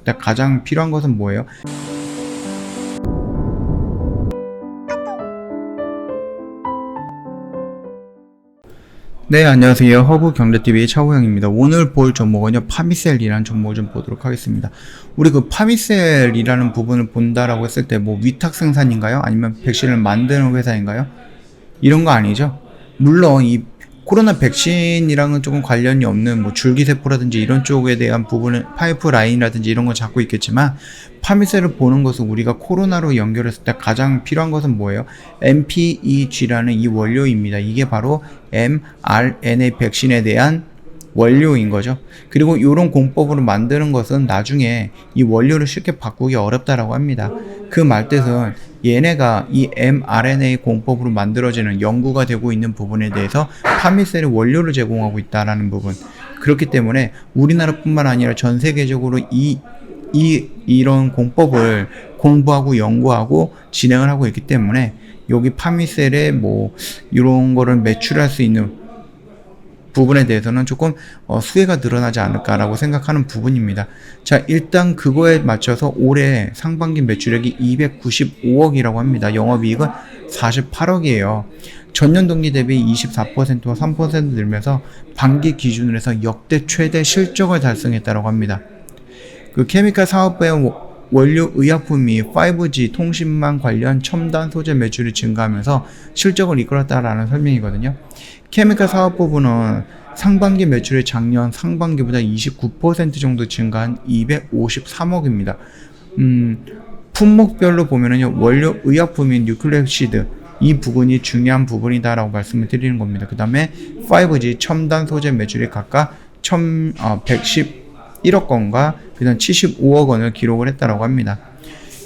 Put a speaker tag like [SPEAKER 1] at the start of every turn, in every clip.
[SPEAKER 1] 때 가장 필요한 것은 뭐예요? 네, 안녕하세요. 허브경제TV의 차우영입니다. 오늘 볼 종목은요, 파미셀이라는 종목을 좀 보도록 하겠습니다. 우리 그 파미셀이라는 부분을 본다라고 했을 때 뭐 위탁 생산인가요? 아니면 백신을 만드는 회사인가요? 이런 거 아니죠? 물론 이 코로나 백신이랑은 조금 관련이 없는 뭐 줄기세포라든지 이런 쪽에 대한 부분은 파이프라인이라든지 이런 건 잡고 있겠지만, 파미셀을 보는 것은 우리가 코로나로 연결했을 때 가장 필요한 것은 뭐예요? MPEG라는 이 원료입니다. 이게 바로 mRNA 백신에 대한 원료인 거죠. 그리고 이런 공법으로 만드는 것은 나중에 이 원료를 쉽게 바꾸기 어렵다라고 합니다. 그 말뜻은 얘네가 이 mRNA 공법으로 만들어지는 연구가 되고 있는 부분에 대해서 파미셀이 원료를 제공하고 있다라는 부분. 그렇기 때문에 우리나라뿐만 아니라 전 세계적으로 이런 공법을 공부하고 연구하고 진행을 하고 있기 때문에 여기 파미셀에 뭐 이런 거를 매출할 수 있는 부분에 대해서는 조금 수혜가 늘어나지 않을까라고 생각하는 부분입니다. 자, 일단 그거에 맞춰서 올해 상반기 매출액이 295억이라고 합니다. 영업이익은 48억이에요. 전년 동기 대비 24%와 3% 늘면서 반기 기준으로 해서 역대 최대 실적을 달성했다고 합니다. 그 케미칼 사업부의 원료 의약품이 5G 통신망 관련 첨단 소재 매출이 증가하면서 실적을 이끌었다라는 설명이거든요. 케미칼 사업 부분은 상반기 매출이 작년 상반기보다 29% 정도 증가한 253억입니다. 품목별로 보면은요, 원료 의약품인 뉴클레오시드 이 부분이 중요한 부분이다라고 말씀을 드리는 겁니다. 그 다음에 5G 첨단 소재 매출이 각각 111억 건과 그다음 75억 원을 기록을 했다라고 합니다.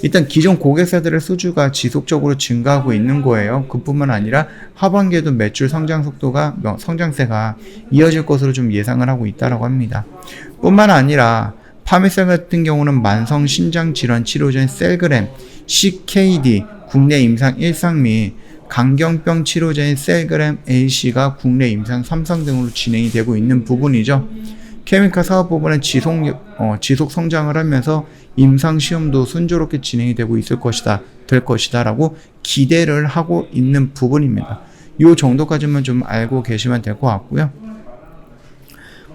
[SPEAKER 1] 일단 기존 고객사들의 수주가 지속적으로 증가하고 있는 거예요. 그뿐만 아니라 하반기에도 매출 성장세가 이어질 것으로 좀 예상을 하고 있다라고 합니다. 뿐만 아니라 파미셀 같은 경우는 만성 신장 질환 치료제인 셀그램, CKD 국내 임상 1상 및 강경병 치료제인 셀그램 AC가 국내 임상 3상 등으로 진행이 되고 있는 부분이죠. 케미칼 사업 부분은 지속 성장을 하면서 임상 시험도 순조롭게 진행이 되고 될 것이다 라고 기대를 하고 있는 부분입니다. 이 정도까지만 좀 알고 계시면 될 것 같고요.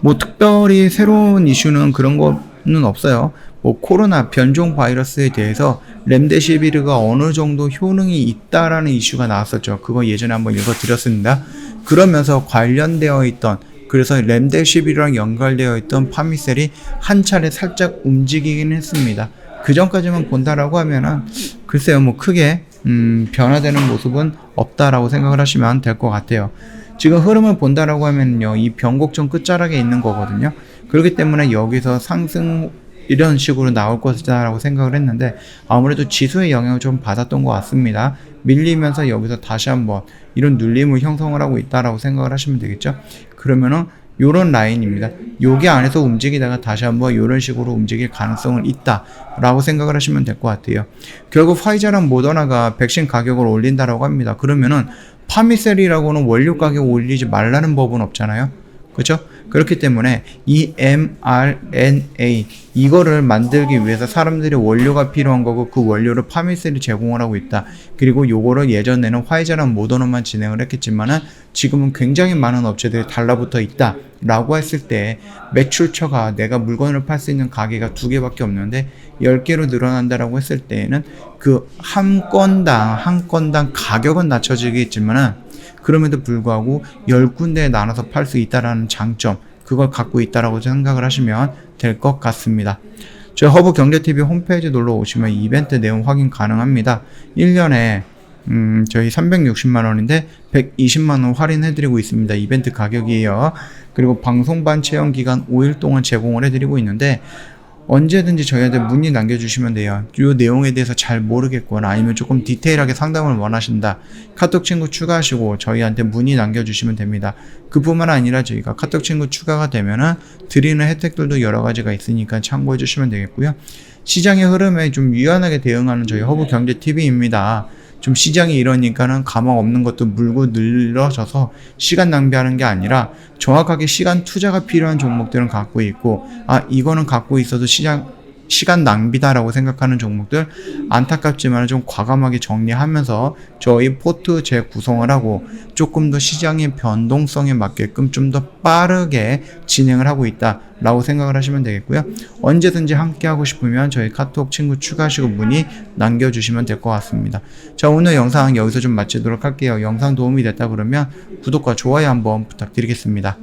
[SPEAKER 1] 뭐 특별히 새로운 이슈는 그런 거는 없어요. 뭐 코로나 변종 바이러스에 대해서 렘데시비르가 어느 정도 효능이 있다라는 이슈가 나왔었죠. 그거 예전에 한번 읽어드렸습니다. 그러면서 관련되어 있던, 그래서 렘데시비르랑 연결되어 있던 파미셀이 한 차례 살짝 움직이긴 했습니다. 그 전까지만 본다라고 하면은 글쎄요, 뭐 크게 변화되는 모습은 없다라고 생각을 하시면 될 것 같아요. 지금 흐름을 본다라고 하면요, 이 변곡점 끝자락에 있는 거거든요. 그렇기 때문에 여기서 상승 이런 식으로 나올 것이다라고 생각을 했는데 아무래도 지수의 영향을 좀 받았던 것 같습니다. 밀리면서 여기서 다시 한번 이런 눌림을 형성을 하고 있다라고 생각을 하시면 되겠죠. 그러면은 요런 라인입니다. 여기 안에서 움직이다가 다시 한번 이런 식으로 움직일 가능성은 있다라고 생각을 하시면 될 것 같아요. 결국 화이자랑 모더나가 백신 가격을 올린다라고 합니다. 그러면은 파미셀이라고는 원료 가격 올리지 말라는 법은 없잖아요. 그렇죠? 그렇기 때문에 이 mRNA 이거를 만들기 위해서 사람들이 원료가 필요한 거고 그 원료를 파미셀이 제공을 하고 있다. 그리고 요거를 예전에는 화이자랑 모더나만 진행을 했겠지만은 지금은 굉장히 많은 업체들이 달라붙어 있다 라고 했을 때 매출처가 내가 물건을 팔 수 있는 가게가 2개밖에 없는데 10개로 늘어난다라고 했을 때에는 그 한 건당 가격은 낮춰지겠지만은 그럼에도 불구하고 10군데에 나눠서 팔 수 있다라는 장점, 그걸 갖고 있다라고 생각을 하시면 될 것 같습니다. 저희 허브경제TV 홈페이지 놀러 오시면 이벤트 내용 확인 가능합니다. 1년에 저희 360만원인데 120만원 할인해드리고 있습니다. 이벤트 가격이에요. 그리고 방송반 체험 기간 5일 동안 제공을 해드리고 있는데 언제든지 저희한테 문의 남겨주시면 돼요. 이 내용에 대해서 잘 모르겠거나 아니면 조금 디테일하게 상담을 원하신다. 카톡 친구 추가하시고 저희한테 문의 남겨주시면 됩니다. 그뿐만 아니라 저희가 카톡 친구 추가가 되면은 드리는 혜택들도 여러 가지가 있으니까 참고해 주시면 되겠고요. 시장의 흐름에 좀 유연하게 대응하는 저희 허브경제TV입니다. 좀 시장이 이러니까는 가망 없는 것도 물고 늘어져서 시간 낭비하는 게 아니라 정확하게 시간 투자가 필요한 종목들은 갖고 있고, 이거는 갖고 있어도 시장 시간 낭비다라고 생각하는 종목들 안타깝지만 좀 과감하게 정리하면서 저희 포트 재구성을 하고 조금 더 시장의 변동성에 맞게끔 좀 더 빠르게 진행을 하고 있다라고 생각을 하시면 되겠고요. 언제든지 함께 하고 싶으면 저희 카톡 친구 추가하시고 문의 남겨주시면 될 것 같습니다. 자, 오늘 영상 여기서 좀 마치도록 할게요. 영상 도움이 됐다 그러면 구독과 좋아요 한번 부탁드리겠습니다.